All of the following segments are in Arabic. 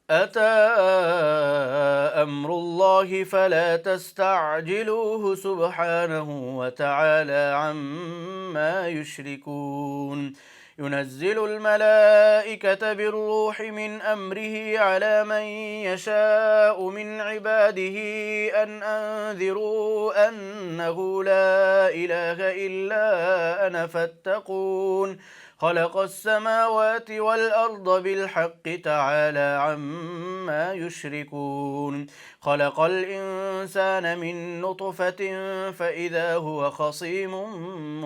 أتى أمر الله فلا تستعجلوه سبحانه وتعالى عما يشركون. ينزل الملائكة بالروح من أمره على من يشاء من عباده أن أنذروا أنه لا إله إلا أنا فاتقون. خلق السماوات والأرض بالحق تعالى عما يشركون. خلق الإنسان من نطفة فإذا هو خصيم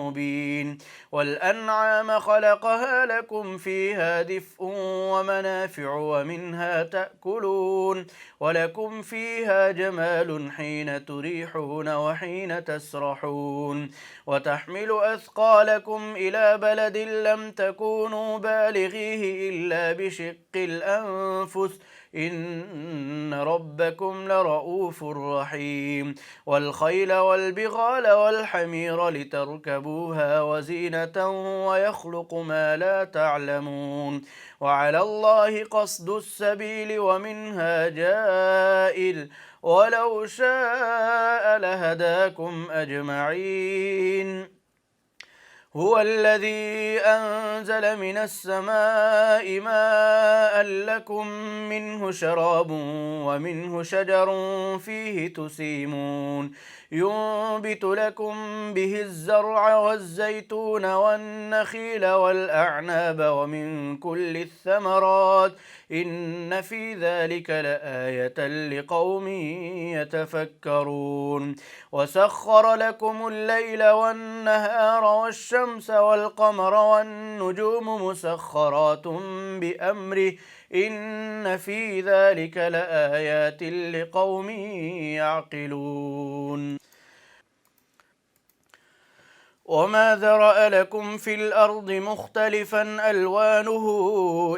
مبين. والأنعام خلقها لكم فيها دفء ومنافع ومنها تأكلون. ولكم فيها جمال حين تريحون وحين تسرحون. وتحمل أثقالكم إلى بلد لم تكونوا بالغيه إلا بشق الأنفس إن ربكم لرؤوف رحيم. والخيل والبغال والحمير لتركبوها وزينة ويخلق ما لا تعلمون. وعلى الله قصد السبيل ومنها جائر ولو شاء لهداكم أجمعين. هو الذي أنزل من السماء ماء لكم منه شراب ومنه شجر فيه تسيمون. ينبت لكم به الزرع والزيتون والنخيل والأعناب ومن كل الثمرات إن في ذلك لآية لقوم يتفكرون. وسخر لكم الليل والنهار والشمس والقمر والنجوم مسخرات بأمره إن في ذلك لآيات لقوم يعقلون. وما ذرأ لكم في الأرض مختلفا ألوانه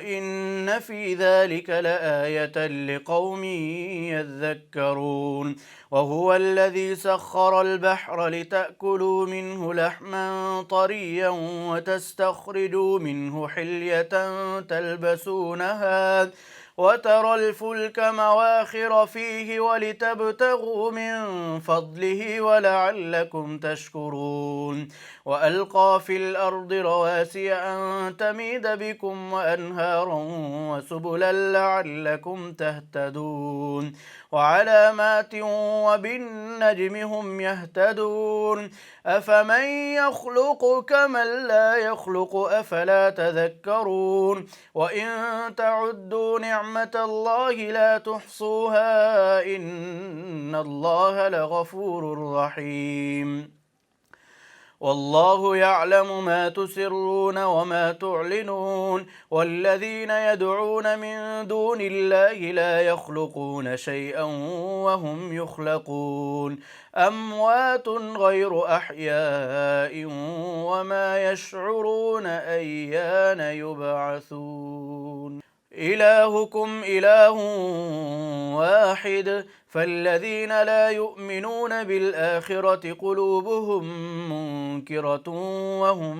إن في ذلك لآية لقوم يذكرون. وهو الذي سخر البحر لتأكلوا منه لحما طريا وتستخرجوا منه حلية تلبسونها وترى الفلك مواخر فيه ولتبتغوا من فضله ولعلكم تشكرون. وألقى في الأرض رواسي أن تميد بكم وأنهارا وسبلا لعلكم تهتدون. وعلامات وبالنجم هم يهتدون. أفمن يخلق كمن لا يخلق أفلا تذكرون. وإن تعدوا نعمة الله لا تحصوها إن الله لغفور رحيم. والله يعلم ما تسرون وما تعلنون. والذين يدعون من دون الله لا يخلقون شيئا وهم يخلقون. أموات غير أحياء وما يشعرون أيان يبعثون. إلهكم إله واحد فالذين لا يؤمنون بالآخرة قلوبهم منكرة وهم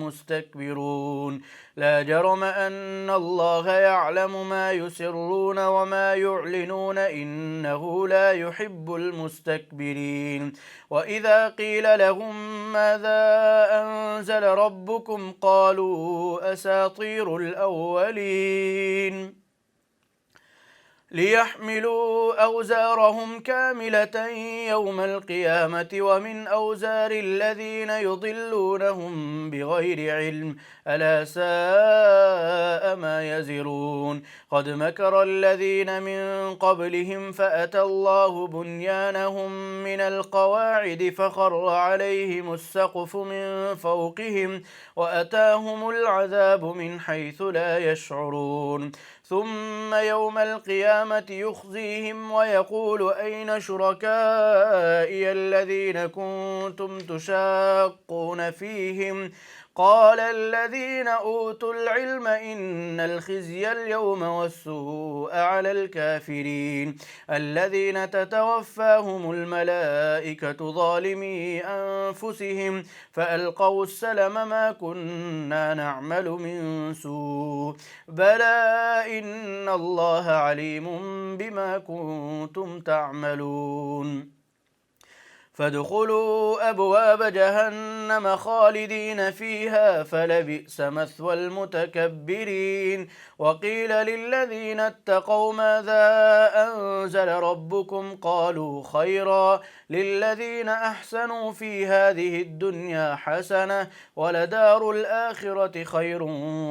مستكبرون. لا جرم أن الله يعلم ما يسرون وما يعلنون إنه لا يحب المستكبرين. وإذا قيل لهم ماذا أنزل ربكم قالوا أساطير الأولين ليحملوا أوزارهم كاملة يوم القيامة ومن أوزار الذين يضلونهم بغير علم ألا ساء ما يزرون. قد مكر الذين من قبلهم فأتى الله بنيانهم من القواعد فخر عليهم السقف من فوقهم وأتاهم العذاب من حيث لا يشعرون. ثم يوم القيامة يخزيهم ويقول أين شركائي الذين كنتم تشاقون فيهم قال الذين أوتوا العلم إن الخزي اليوم والسوء على الكافرين الذين تتوفاهم الملائكة ظالمي أنفسهم فألقوا السلم ما كنا نعمل من سوء بلى إن الله عليم بما كنتم تعملون فادخلوا أبواب جهنم خالدين فيها فلبئس مثوى المتكبرين وقيل للذين اتقوا ماذا أنزل ربكم قالوا خيرا للذين أحسنوا في هذه الدنيا حسنة ولدار الآخرة خير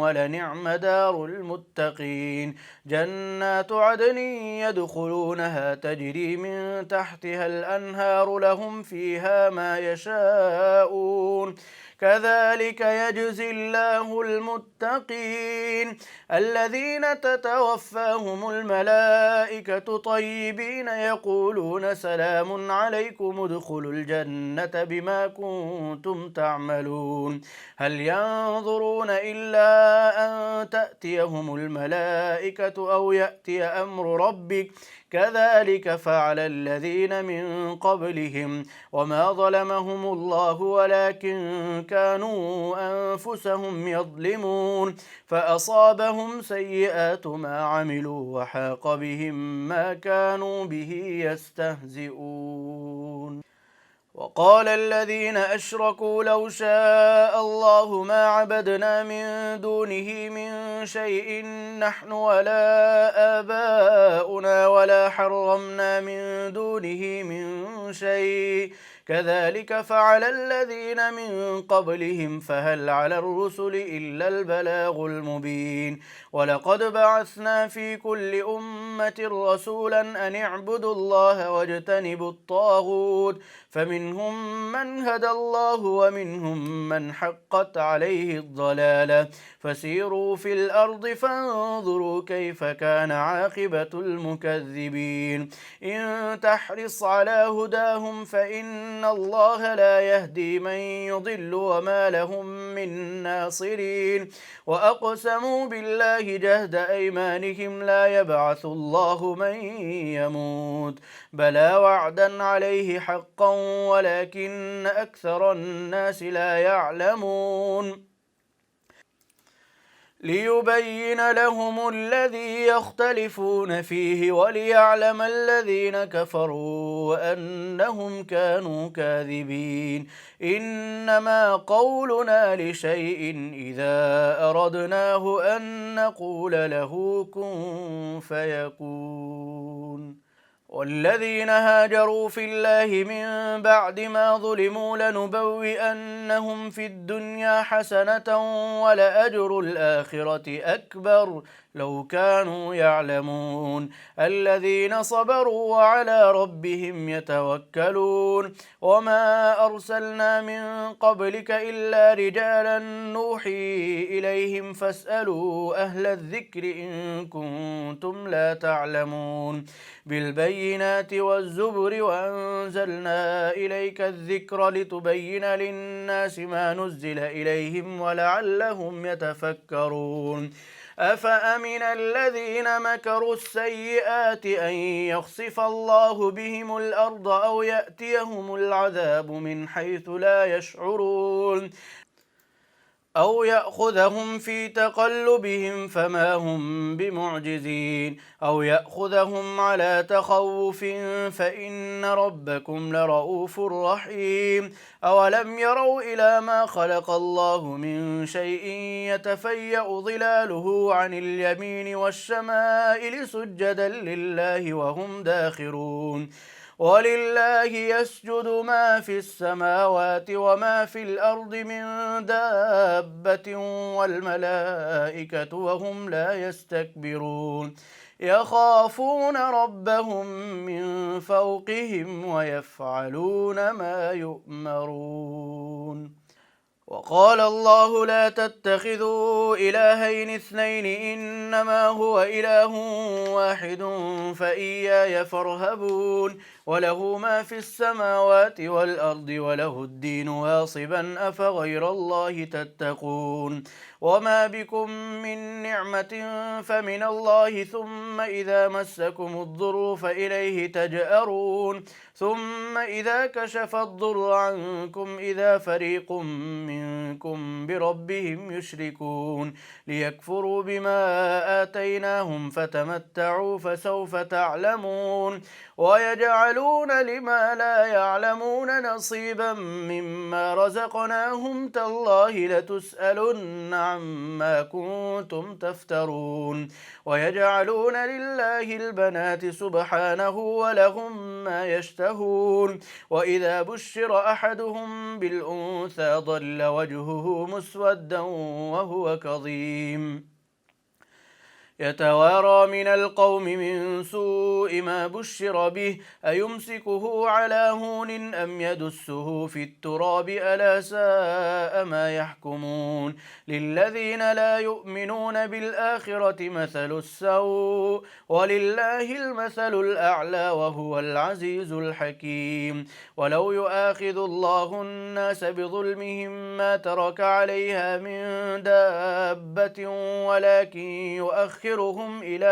ولنعم دار المتقين جنات عدن يدخلونها تجري من تحتها الأنهار لهم فيها ما يشاءون كذلك يجزي الله المتقين الذين تتوفاهم الملائكة طيبين يقولون سلام عليكم ادخلوا الجنة بما كنتم تعملون هل ينظرون إلا أن تأتيهم الملائكة أو يأتي أمر ربك كذلك فعل الذين من قبلهم وما ظلمهم الله ولكن كانوا أنفسهم يظلمون فأصابهم سيئات ما عملوا وحاق بهم ما كانوا به يستهزئون وقال الذين أشركوا لو شاء الله ما عبدنا من دونه من شيء نحن ولا آباؤنا ولا حرمنا من دونه من شيء كذلك فعل الذين من قبلهم فهل على الرسل إلا البلاغ المبين ولقد بعثنا في كل أمة رسولا أن اعبدوا الله واجتنبوا الطاغوت فمنهم من هدى الله ومنهم من حقت عليه الضلالة فسيروا في الأرض فانظروا كيف كان عاقبة المكذبين إن تحرص على هداهم فإن الله لا يهدي من يضل وما لهم من ناصرين وأقسموا بالله جهد أيمانهم لا يبعث الله من يموت بلى وعدا عليه حقا ولكن أكثر الناس لا يعلمون ليبين لهم الذي يختلفون فيه وليعلم الذين كفروا أنهم كانوا كاذبين إنما قولنا لشيء إذا أردناه أن نقول له كن فيكون والذين هاجروا في الله من بعد ما ظلموا لنبوئنهم في الدنيا حسنة ولأجر الآخرة أكبر لو كانوا يعلمون الذين صبروا وعلى ربهم يتوكلون وما أرسلنا من قبلك إلا رجالا نوحي إليهم فاسألوا أهل الذكر إن كنتم لا تعلمون بالبينات والزبر وأنزلنا إليك الذكر لتبين للناس ما نزل إليهم ولعلهم يتفكرون أفأمن الذين مكروا السيئات أن يخسف الله بهم الأرض أو يأتيهم العذاب من حيث لا يشعرون أو يأخذهم في تقلبهم فما هم بمعجزين أو يأخذهم على تخوف فإن ربكم لرؤوف رحيم أولم يروا إلى ما خلق الله من شيء يتفيأ ظلاله عن اليمين والشمائل سجدا لله وهم داخرون ولله يسجد ما في السماوات وما في الأرض من دابة والملائكة وهم لا يستكبرون يخافون ربهم من فوقهم ويفعلون ما يؤمرون وقال الله لا تتخذوا إلهين اثنين إنما هو إله واحد فإياي فارهبون وله ما في السماوات والأرض وله الدين واصبا أفغير الله تتقون وما بكم من نعمة فمن الله ثم إذا مسكم الضر فإليه تجأرون ثم إذا كشف الضر عنكم إذا فريق منكم بربهم يشركون ليكفروا بما آتيناهم فتمتعوا فسوف تعلمون ويجعلون لما لا يعلمون نصيبا مما رزقناهم تالله لتسألن عما كنتم تفترون ويجعلون لله البنات سبحانه ولهم ما يشتهون وإذا بشر أحدهم بالأنثى ظل وجهه مسودا وهو كظيم يتوارى من القوم من سوء ما بشر به أيمسكه على هون أم يدسه في التراب ألا ساء ما يحكمون للذين لا يؤمنون بالآخرة مثل السوء ولله المثل الأعلى وهو العزيز الحكيم ولو يؤاخذ الله الناس بظلمهم ما ترك عليها من دابة ولكن يؤخرهم إلى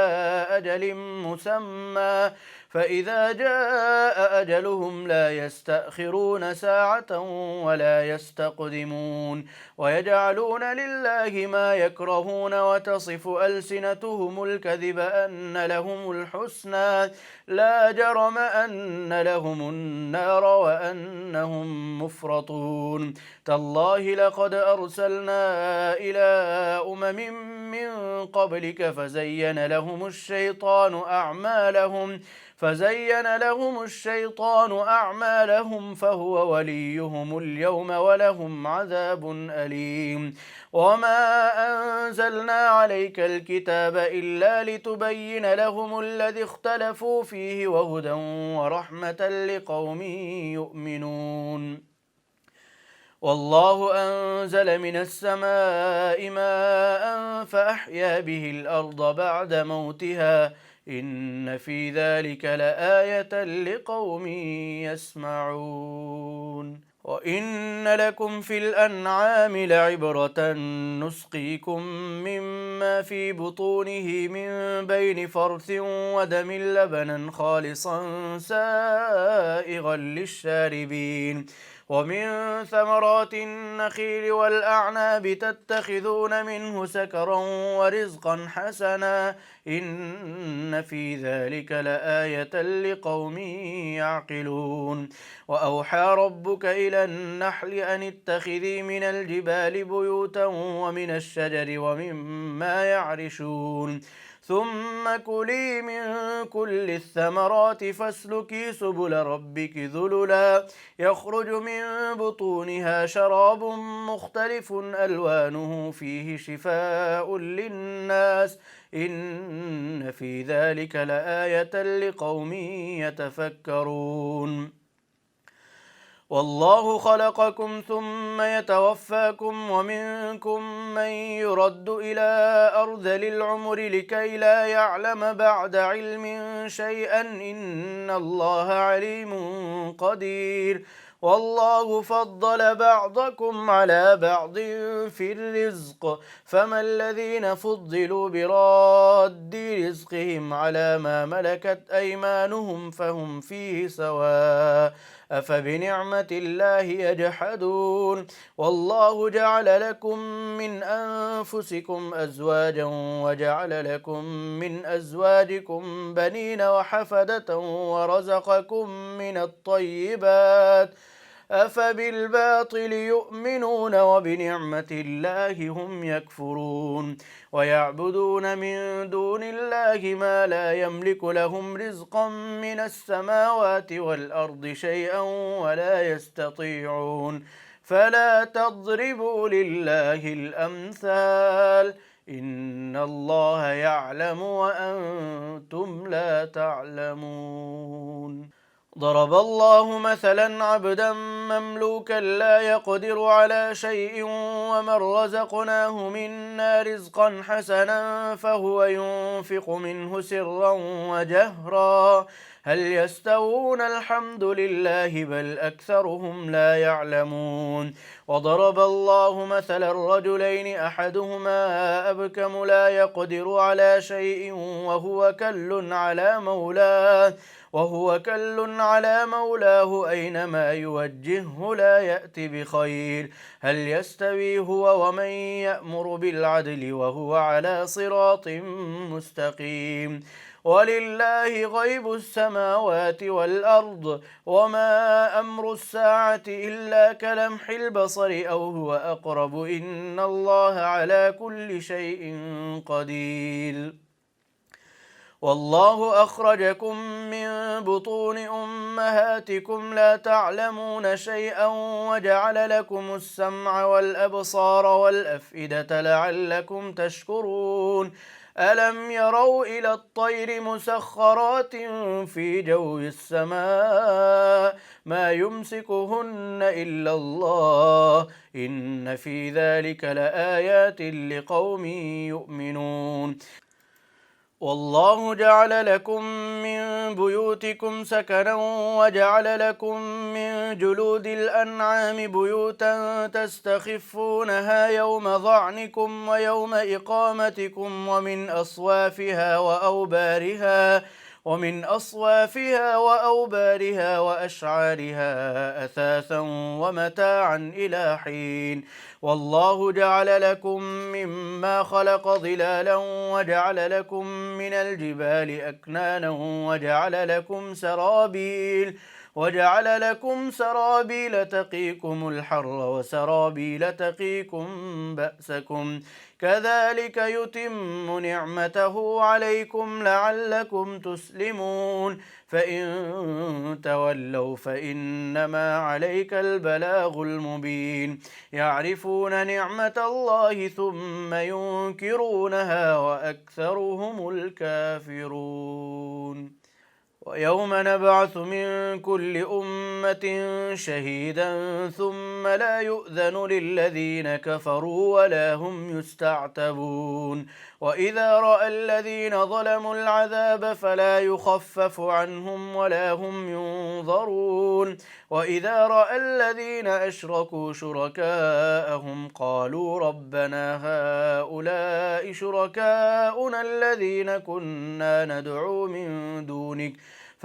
أجل مسمى فإذا جاء أجلهم لا يستأخرون ساعة ولا يستقدمون ويجعلون لله ما يكرهون وتصف ألسنتهم الكذب أن لهم الحسنى لا جرم أن لهم النار وأنهم مفرطون تالله لقد أرسلنا إلى أمم من قبلك فزين لهم الشيطان أعمالهم فهو وليهم اليوم ولهم عذاب أليم وما أنزلنا عليك الكتاب إلا لتبين لهم الذي اختلفوا فيه وهدى ورحمة لقوم يؤمنون والله أنزل من السماء ماء فأحيا به الأرض بعد موتها إن في ذلك لآية لقوم يسمعون وإن لكم في الأنعام لعبرة نسقيكم مما في بطونه من بين فرث ودم لبنا خالصا سائغا للشاربين ومن ثمرات النخيل والأعناب تتخذون منه سكرا ورزقا حسنا إن في ذلك لآية لقوم يعقلون وأوحى ربك إلى النحل أن اتخذي من الجبال بيوتا ومن الشجر ومما يعرشون ثم كلي من كل الثمرات فاسلكي سبل ربك ذللا يخرج من بطونها شراب مختلف ألوانه فيه شفاء للناس إن في ذلك لآية لقوم يتفكرون والله خلقكم ثم يتوفاكم ومنكم من يرد إلى أرذل العمر لكي لا يعلم بعد علم شيئا إن الله عليم قدير والله فضل بعضكم على بعض في الرزق فما الذين فضلوا براد رزقهم على ما ملكت أيمانهم فهم فيه سواء أفبنعمة الله يجحدون والله جعل لكم من أنفسكم أزواجا وجعل لكم من أزواجكم بنين وحفدة ورزقكم من الطيبات أفبالباطل يؤمنون وبنعمة الله هم يكفرون ويعبدون من دون الله ما لا يملك لهم رزقا من السماوات والأرض شيئا ولا يستطيعون فلا تضربوا لله الأمثال إن الله يعلم وأنتم لا تعلمون ضرب الله مثلا عبدا مملوكا لا يقدر على شيء ومن رزقناه منا رزقا حسنا فهو ينفق منه سرا وجهرا هل يستوون الحمد لله بل أكثرهم لا يعلمون وضرب الله مثلا الرجلين أحدهما أبكم لا يقدر على شيء وهو كل على مولاه أينما يوجهه لا يأتي بخير هل يستوي هو ومن يأمر بالعدل وهو على صراط مستقيم ولله غيب السماوات والأرض وما أمر الساعة إلا كلمح البصر أو هو أقرب إن الله على كل شيء قدير والله أخرجكم من بطون أمهاتكم لا تعلمون شيئا وجعل لكم السمع والأبصار والأفئدة لعلكم تشكرون ألم يروا إلى الطير مسخرات في جو السماء ما يمسكهن إلا الله إن في ذلك لآيات لقوم يؤمنون والله جعل لكم من بيوتكم سكنا وجعل لكم من جلود الأنعام بيوتا تستخفونها يوم ظعنكم ويوم إقامتكم ومن أصوافها وأشعارها أثاثا ومتاعا إلى حين والله جعل لكم مما خلق ظلالا وجعل لكم من الجبال أكنانا وجعل لكم سرابيل تقيكم الحر وسرابيل تقيكم بأسكم كذلك يتم نعمته عليكم لعلكم تسلمون فإن تولوا فإنما عليك البلاغ المبين يعرفون نعمة الله ثم ينكرونها وأكثرهم الكافرون ويوم نبعث من كل أمة شهيدا ثم لا يؤذن للذين كفروا ولا هم يستعتبون وإذا رأى الذين ظلموا العذاب فلا يخفف عنهم ولا هم ينظرون وإذا رأى الذين أشركوا شركاءهم قالوا ربنا هؤلاء شركاؤنا الذين كنا ندعو من دونك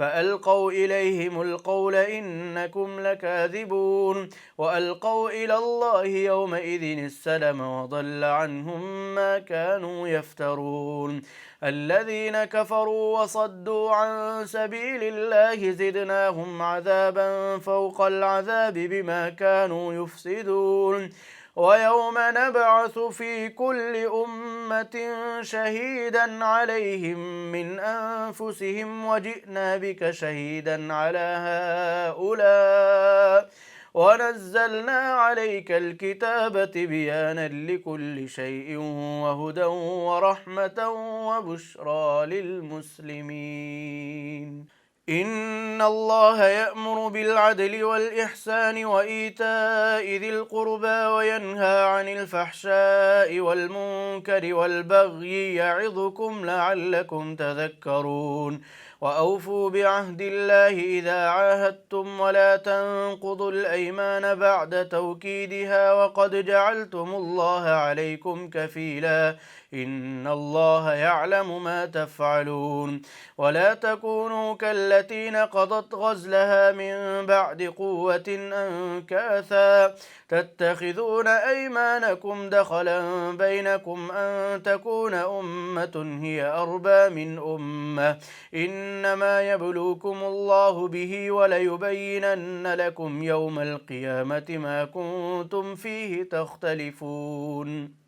فألقوا إليهم القول إنكم لكاذبون وألقوا إلى الله يومئذ السلم وضل عنهم ما كانوا يفترون الذين كفروا وصدوا عن سبيل الله زدناهم عذابا فوق العذاب بما كانوا يفسدون ويوم نبعث في كل أمة شهيدا عليهم من أنفسهم وجئنا بك شهيدا على هؤلاء ونزلنا عليك الكتاب تبيانا لكل شيء وهدى ورحمة وبشرى للمسلمين إن الله يأمر بالعدل والإحسان وإيتاء ذي القربى وينهى عن الفحشاء والمنكر والبغي يعظكم لعلكم تذكرون وأوفوا بعهد الله إذا عاهدتم ولا تنقضوا الأيمان بعد توكيدها وقد جعلتم الله عليكم كفيلا إن الله يعلم ما تفعلون ولا تكونوا كالتي نقضت غزلها من بعد قوة أنكاثا تتخذون أيمانكم دخلا بينكم أن تكون أمة هي أربى من أمة إنما يبلوكم الله به وليبينن لكم يوم القيامة ما كنتم فيه تختلفون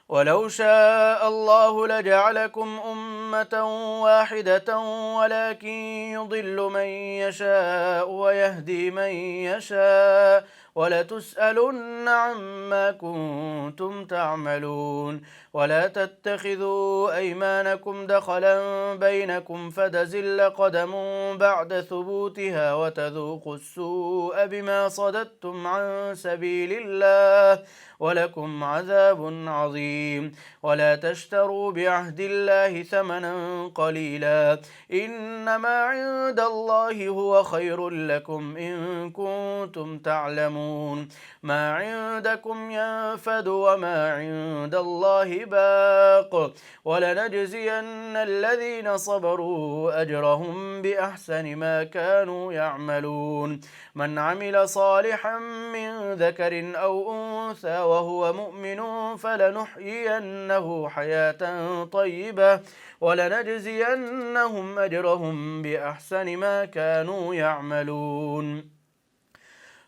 ولو شاء الله لجعلكم أمة واحدة ولكن يضل من يشاء ويهدي من يشاء ولتسألن عما كنتم تعملون. ولا تتخذوا أيمانكم دخلا بينكم فتزل قدم بعد ثبوتها وتذوقوا السوء بما صددتم عن سبيل الله ولكم عذاب عظيم. ولا تشتروا بعهد الله ثمنا قليلا، إنما عند الله هو خير لكم إن كنتم تعلمون. ما عندكم ينفد وما عند الله باق، ولنجزين الذين صبروا أجرهم بأحسن ما كانوا يعملون. من عمل صالحا من ذكر أو أنثى وهو مؤمن فلنحيينه حياة طيبة ولنجزينهم أجرهم بأحسن ما كانوا يعملون.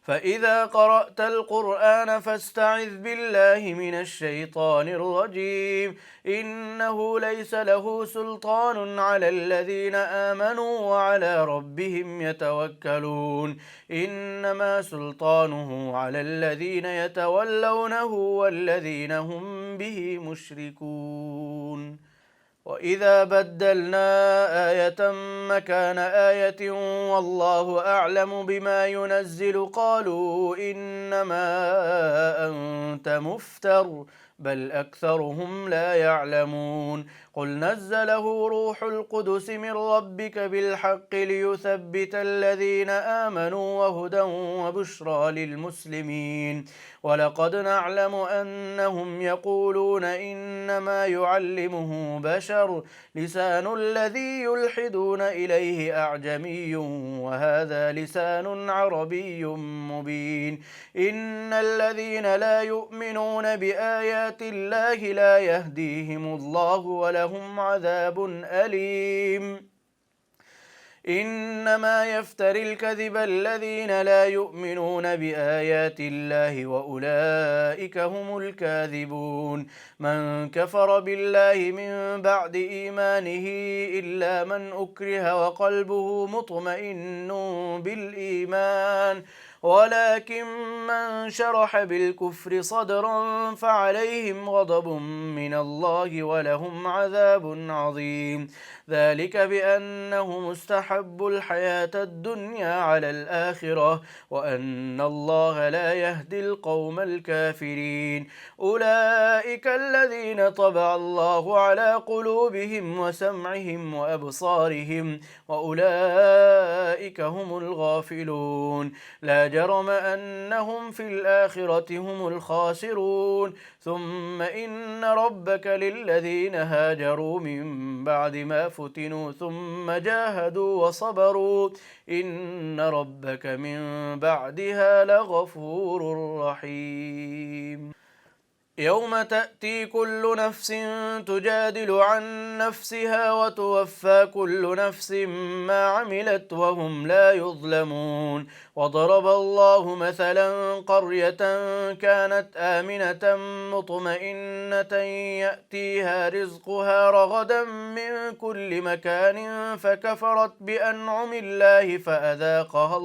فإذا قرأت القرآن فاستعذ بالله من الشيطان الرجيم، إنه ليس له سلطان على الذين آمنوا وعلى ربهم يتوكلون، إنما سلطانه على الذين يتولونه والذين هم به مشركون. وإذا بدلنا آية مكان آية والله أعلم بما ينزل قالوا إنما أنت مفتر بل أكثرهم لا يعلمون. قل نزله روح القدس من ربك بالحق ليثبت الذين آمنوا وهدى وبشرى للمسلمين. ولقد نعلم أنهم يقولون إنما يعلمه بشر، لسان الذي يلحدون إليه أعجمي وهذا لسان عربي مبين. إن الذين لا يؤمنون بآيات الله لا يهديهم الله ولهم عذاب أليم. إنما يفتري الكذب الذين لا يؤمنون بآيات الله وأولئك هم الكاذبون. من كفر بالله من بعد إيمانه إلا من أكره وقلبه مطمئن بالإيمان، ولكن من شرح بالكفر صدرا فعليهم غضب من الله ولهم عذاب عظيم. ذلك بأنهم استحبوا الحياة الدنيا على الآخرة وأن الله لا يهدي القوم الكافرين. أولئك الذين طبع الله على قلوبهم وسمعهم وأبصارهم وأولئك هم الغافلون. لا جرم أنهم في الآخرة هم الخاسرون. ثم إن ربك للذين هاجروا من بعد ما فتنوا ثم جاهدوا وصبروا إن ربك من بعدها لغفور رحيم. يوم تأتي كل نفس تجادل عن نفسها وتوفى كل نفس ما عملت وهم لا يظلمون. وضرب الله مثلا قرية كانت آمنة مطمئنة يأتيها رزقها رغدا من كل مكان فكفرت بأنعم الله فأذاقها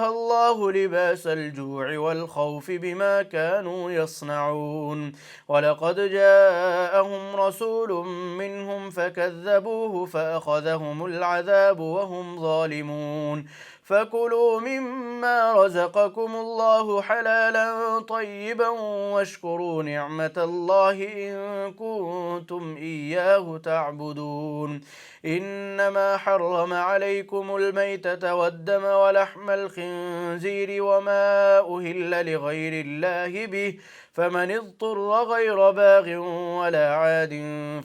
الله لباس الجوع والخوف بما كانوا يصنعون. ولقد جاءهم رسول منهم فكذبوه فأخذهم العذاب وهم ظالمون. فكلوا مما رزقكم الله حلالا طيبا واشكروا نعمة الله إن كنتم إياه تعبدون. إنما حرم عليكم الميتة والدم ولحم الخنزير وما أهل لغير الله به، فمن اضطر غير باغ ولا عاد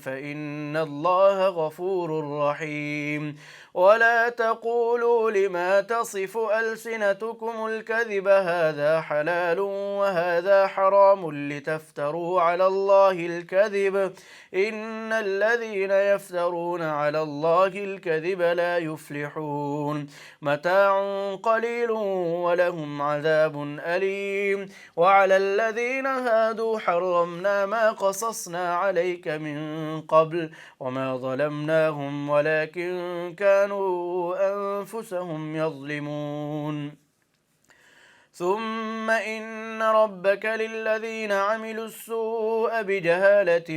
فإن الله غفور رحيم. ولا تقولوا لما تصف ألسنتكم الكذب هذا حلال وهذا حرام لتفتروا على الله الكذب، إن الذين يفترون على الله الكذب لا يفلحون. متاع قليل ولهم عذاب أليم. وعلى الذين عاهدوا حرمنا ما قصصنا عليك من قبل وما ظلمناهم ولكن كانوا أنفسهم يظلمون ثم إن ربك للذين عملوا السوء بجهالة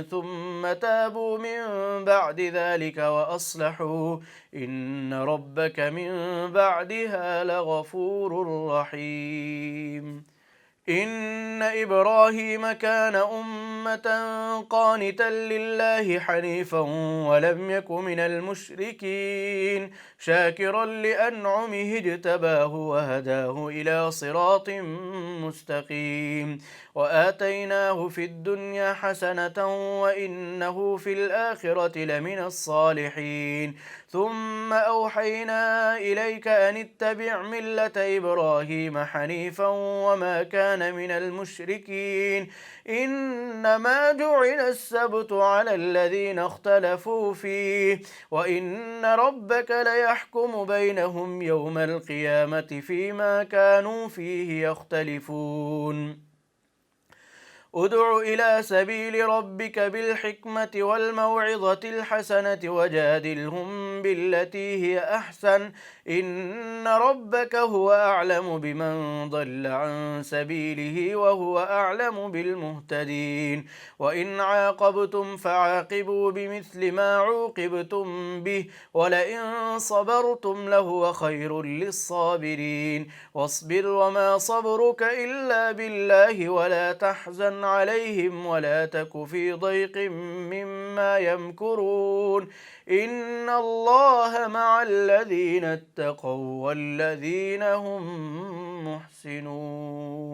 ثم تابوا من بعد ذلك وأصلحوا إن ربك من بعدها لغفور رحيم إن إبراهيم كان أمة قانتا لله حنيفا ولم يك من المشركين شاكرا لأنعمه اجتباه وهداه إلى صراط مستقيم وآتيناه في الدنيا حسنة وإنه في الآخرة لمن الصالحين ثم أوحينا إليك أن اتبع ملة إبراهيم حنيفا وما كان من المشركين إنما جعل السبت على الذين اختلفوا فيه وإن ربك ليحكم بينهم يوم القيامة فيما كانوا فيه يختلفون ادع إلى سبيل ربك بالحكمة والموعظة الحسنة وجادلهم بالتي هي أحسن إن ربك هو أعلم بمن ضل عن سبيله وهو أعلم بالمهتدين وإن عاقبتم فعاقبوا بمثل ما عوقبتم به ولئن صبرتم لهو خير للصابرين واصبر وما صبرك إلا بالله ولا تحزن عليهم ولا تك في ضيق مما يمكرون إن الله مع الذين اتقوا والذين هم محسنون